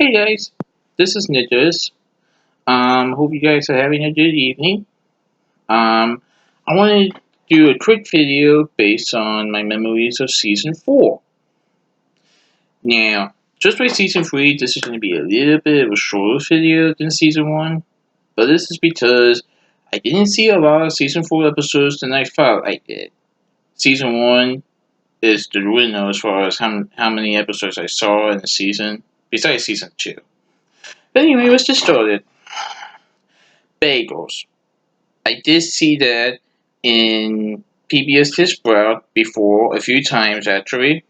Hey guys, this is Nicholas. Hope you guys are having a good evening. I want to do a quick video based on my memories of season 4. Now, just like season 3, this is going to be a little bit of a shorter video than season 1, but this is because I didn't see a lot of season 4 episodes than I thought I did. Season 1 is the winner as far as how many episodes I saw in the season, besides season 2. But anyway, let's get started. Bagels. I did see that in PBS Kids and Sprout before a few times actually.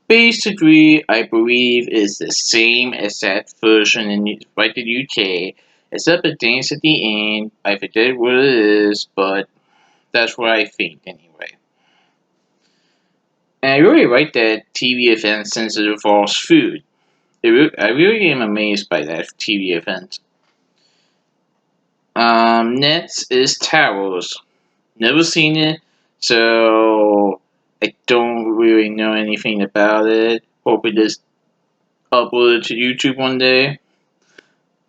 Basically, I believe is the same as that version in like the UK, except a dance at the end. I forget what it is, but that's what I think anyway. And I really like that TV event since it involves food. I really am amazed by that TV event. Next is towels. Never seen it, so I don't really know anything about it. Hope it is uploaded to YouTube one day.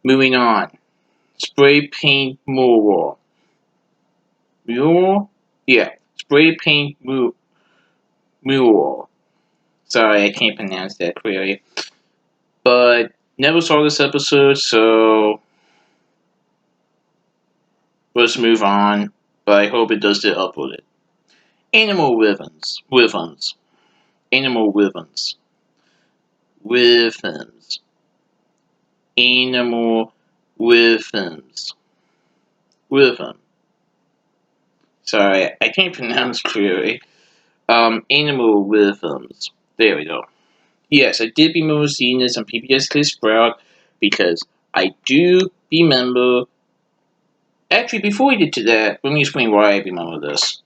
Moving on. Spray paint mural. Mural? Yeah. Spray paint mural. Sorry, I can't pronounce that clearly. But never saw this episode, so let's move on. But I hope it does get uploaded. Animal rhythms. Animal rhythms. Rhythms. Animal rhythms. Rhythm. Sorry, I can't pronounce clearly. Animal rhythms. There we go. Yes, I did remember seeing this on PBS Kids and Sprout because I do remember. Actually, before we get to that, let me explain why I remember this.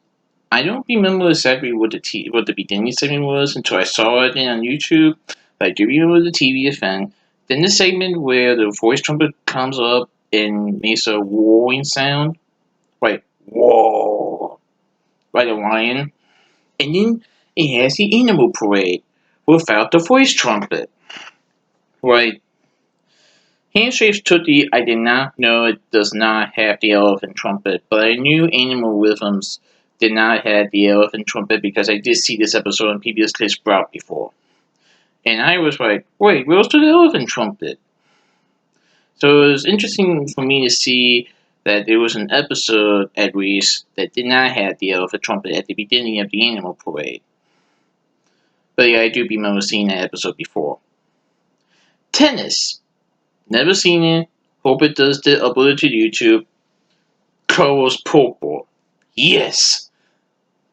I don't remember exactly what the beginning segment was until I saw it again on YouTube. But I do remember the TV event. Then the segment where the voice trumpet comes up and makes a roaring sound, like whoa, like a lion. And then it has the animal parade without the voice trumpet. Right. Handshakes Tootsie, I did not know it does not have the elephant trumpet, but I knew Animal Rhythms did not have the elephant trumpet because I did see this episode on PBS Kids and Sprout before. And I was like, wait, where's the elephant trumpet? So it was interesting for me to see that there was an episode, at least, that did not have the elephant trumpet at the beginning of the animal parade. But yeah, I do remember seeing that episode before. Tennis. Never seen it. Hope it does get uploaded to YouTube. Colors purple. Yes!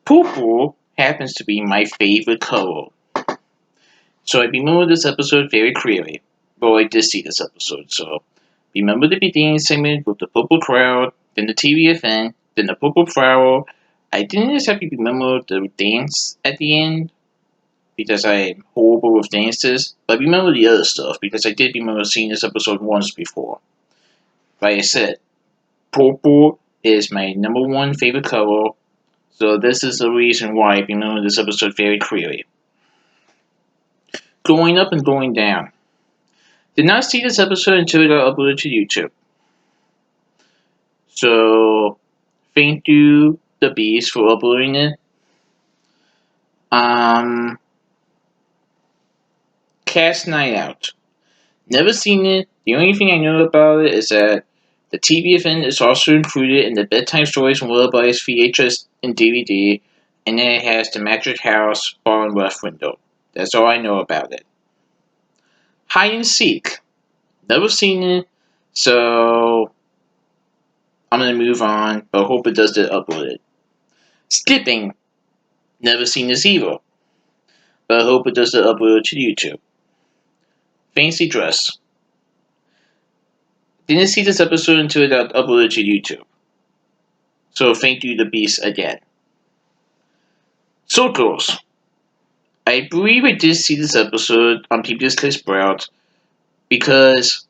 Purple happens to be my favorite color. So I remember this episode very clearly. Well, I did see this episode, so remember the beginning segment with the purple crowd, then the TV event, then the purple flower. I didn't exactly remember the dance at the end because I'm horrible with dances, but I remember the other stuff because I did remember seeing this episode once before. Like I said, purple is my number one favorite color, so this is the reason why I remember this episode very clearly. Going up and going down. Did not see this episode until it got uploaded to YouTube. So, thank you, the Beast, for uploading it. Cast Night Out. Never seen it. The only thing I know about it is that the TV event is also included in the Bedtime Stories and Lullabies VHS and DVD, and then it has the Magic House bottom left window. That's all I know about it. Hide and Seek. Never seen it, so I'm gonna move on, but hope it does get uploaded. Skipping. Never seen this either, but I hope it does get uploaded to YouTube. Fancy Dress. Didn't see this episode until it got uploaded to YouTube. So thank you, the Beast, again. Circles. I believe I did see this episode on PBS Kids and Sprout because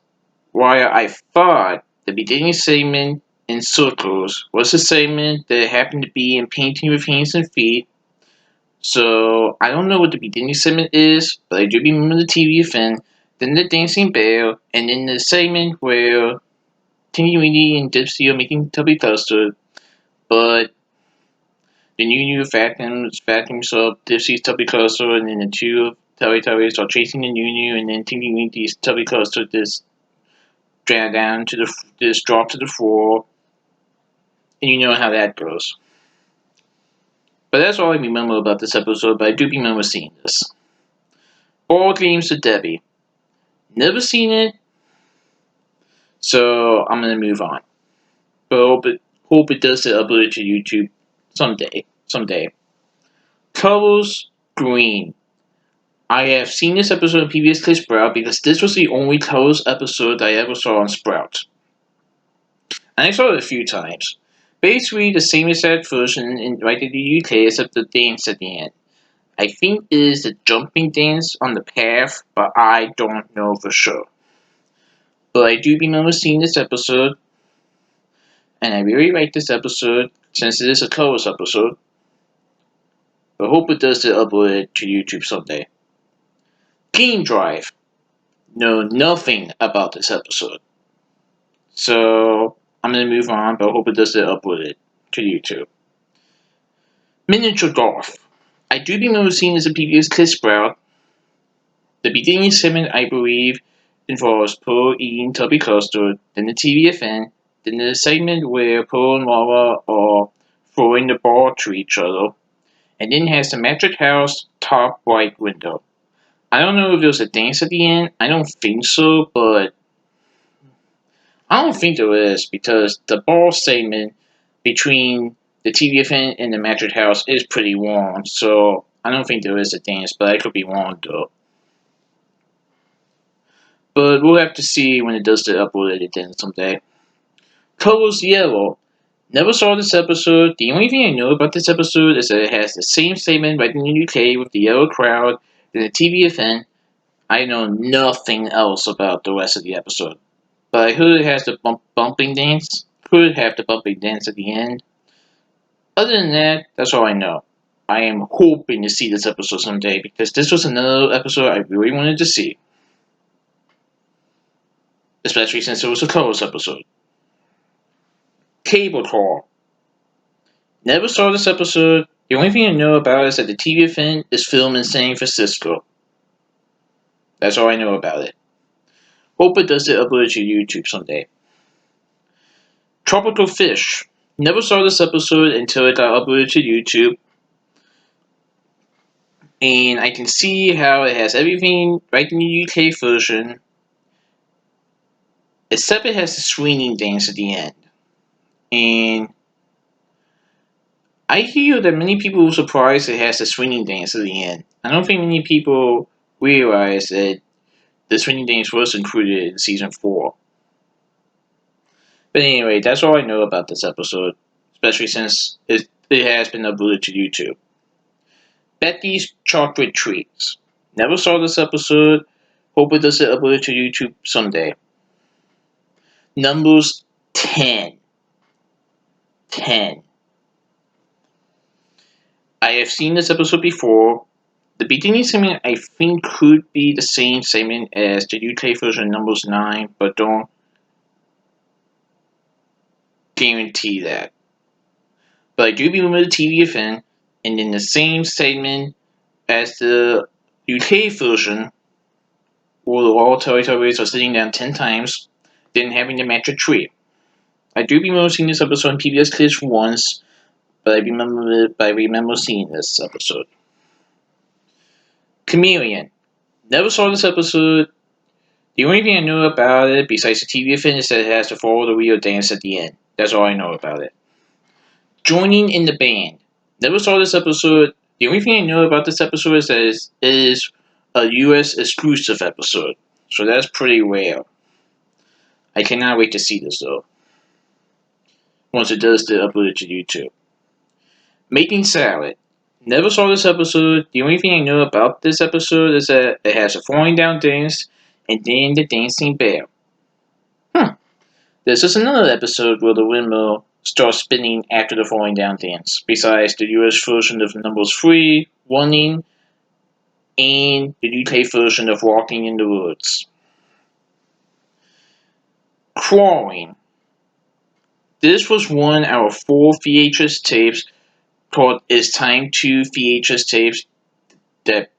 while I thought the beginning segment in Circles was a segment that happened to be in Painting with Hands and Feet, so I don't know what the beginning segment is, but I do remember the TV event then the dancing bear, and then the segment where Tinky Winky and Dipsy are making Tubby custard, but the new vacuums up Dipsy's Tubby custard, and then the two Teletubbies are chasing the new, and then Tinky Winky's Tubby custard is dragged down to this drop to the floor, and you know how that goes. But that's all I remember about this episode, but I do remember seeing this. All Games to Debbie. Never seen it, so I'm gonna move on. But hope it does get uploaded to YouTube someday. Colors green. I have seen this episode of PBS Kids Sprout because this was the only Colors episode I ever saw on Sprout. And I saw it a few times. Basically the same exact version in the UK except the dance at the end. I think it is the jumping dance on the path, but I don't know for sure. But I do remember seeing this episode, and I really like this episode since it is a Colors episode. But hope it does get uploaded to YouTube someday. Game Drive. Know nothing about this episode. So I'm gonna move on, but hope it does get uploaded to YouTube. Miniature Golf. I do remember seeing this at PBS Kids Sprout. The beginning segment, I believe, involves Pooh eating Tubby custard, then the TVFN, then the segment where Pooh and Lava are throwing the ball to each other, and then has the Magic House top right window. I don't know if there was a dance at the end. I don't think so, but I don't think there is because the ball segment between the TVFN and the Magic House is pretty long, so I don't think there is a dance, but I could be wrong though. But we'll have to see when it does get uploaded again someday. Colors Yellow. Never saw this episode. The only thing I know about this episode is that it has the same statement right in the UK with the yellow crowd and the TVFN. I know nothing else about the rest of the episode. But I heard it has the bumping dance. Could have the bumping dance at the end. Other than that, that's all I know. I am hoping to see this episode someday because this was another episode I really wanted to see. Especially since it was a Colors episode. Cable Car. Never saw this episode. The only thing I know about it is that the TVFN is filmed in San Francisco. That's all I know about it. Hope it does get uploaded to YouTube someday. Tropical Fish. Never saw this episode until it got uploaded to YouTube. And I can see how it has everything right in the UK version. Except it has the swinging dance at the end. And I hear that many people were surprised it has the swinging dance at the end. I don't think many people realize that the swinging dance was included in season 4. But anyway, that's all I know about this episode, especially since it has been uploaded to YouTube. Betty's Chocolate Treats. Never saw this episode. Hope it does get uploaded to YouTube someday. Numbers 10. 10. I have seen this episode before. The beginning segment I think could be the same segment as the UK version Numbers 9, but don't guarantee that. But I do remember the TVFN, and in the same segment as the UK version, where all Teletubbies are sitting down 10 times, then having the magic tree. I do remember seeing this episode on PBS Kids once, but I remember seeing this episode. Chameleon. Never saw this episode. The only thing I know about it, besides the TVFN, is that it has the follow the wheel dance at the end. That's all I know about it. Joining in the band. Never saw this episode. The only thing I know about this episode is that it is a US exclusive episode. So that's pretty rare. I cannot wait to see this though. Once it does get uploaded to YouTube. Making Salad. Never saw this episode. The only thing I know about this episode is that it has a falling down dance and then the dancing bear. This is another episode where the windmill starts spinning after the falling down dance, besides the US version of Numbers 3, Running, and the UK version of Walking in the Woods. Crawling. This was one out of 4 VHS tapes called It's Time to VHS tapes that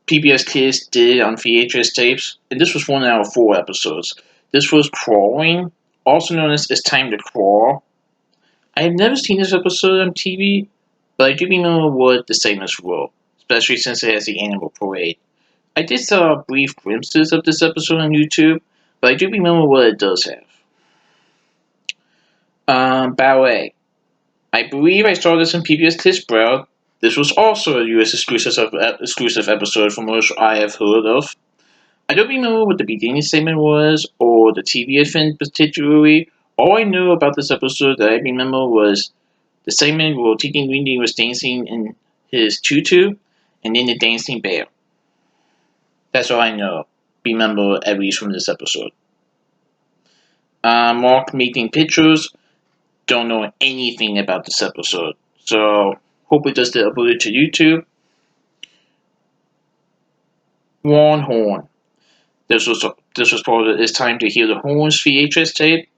PBS Kids did on VHS tapes, and this was one out of 4 episodes. This was Crawling, also known as It's Time to Crawl. I have never seen this episode on TV, but I do remember what the segments were, especially since it has the animal parade. I did saw brief glimpses of this episode on YouTube, but I do remember what it does have. Ballet. I believe I saw this in PBS Kids and Sprout. This was also a US exclusive episode from which I have heard of. I don't remember what the beginning segment was, or the TV event particularly. All I know about this episode that I remember was the segment where Tiki Windy was dancing in his tutu, and then the dancing bear. That's all I remember at least from this episode. Mark making pictures. Don't know anything about this episode, so hope it does get uploaded to YouTube. One Horn. This was part of It's Time to Hear the Horns VHS tape.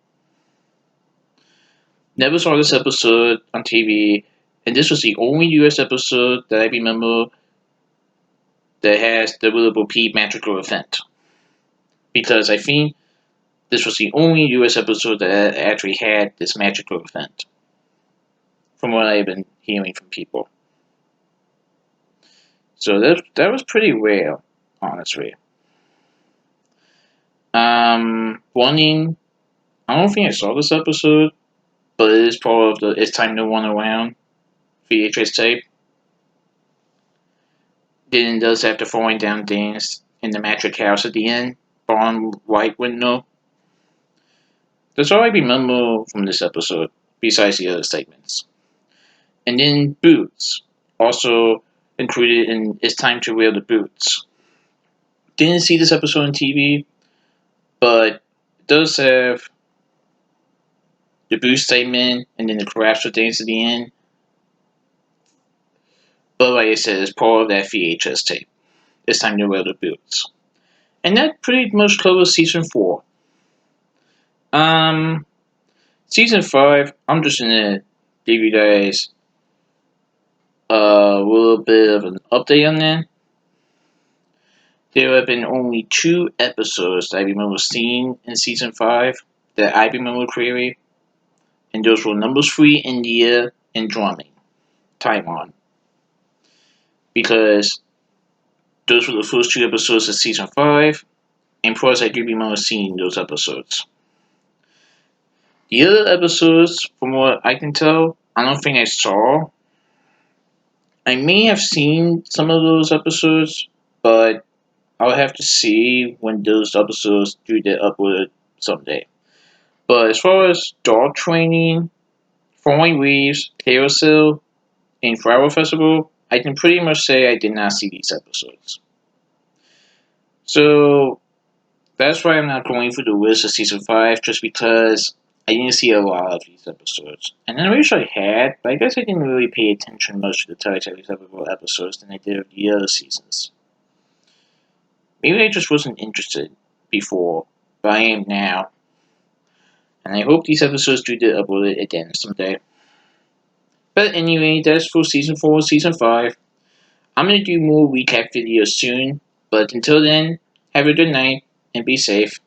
Never saw this episode on TV, and this was the only US episode that I remember that has the Willable P magical event. Because I think this was the only US episode that actually had this magical event. From what I've been hearing from people. So that was pretty rare, honestly. Running. I don't think I saw this episode, but it is part of the It's Time to Run Around VHS tape. Then it does have the falling down dance in the magic house at the end, bottom right window. That's all I remember from this episode, besides the other segments. And then Boots, also included in It's Time to Wear the Boots. Didn't see this episode on TV, but it does have the Boots segment and then the Craftsman dance at the end. But like I said, it's part of that VHS tape. It's Time to Wear the Boots. And that pretty much covers season 4. Season 5, I'm just gonna give you guys a little bit of an update on that. There have been only 2 episodes that I remember seeing in season 5 that I remember clearly, and those were number 3, India, and Drumming, Taiwan. Because those were the first 2 episodes of season 5, and plus I do remember seeing those episodes. The other episodes, from what I can tell, I don't think I saw. I may have seen some of those episodes, but I'll have to see when those episodes do get uploaded someday. But as far as dog training, falling leaves, carousel, and flower festival, I can pretty much say I did not see these episodes. So that's why I'm not going through the list of season 5, just because I didn't see a lot of these episodes. And I wish I had, but I guess I didn't really pay attention much to the Teletubbies episodes than I did of the other seasons. Maybe I just wasn't interested before, but I am now. And I hope these episodes do get uploaded again someday. But anyway, that's for season 4 and season 5. I'm going to do more recap videos soon, but until then, have a good night and be safe.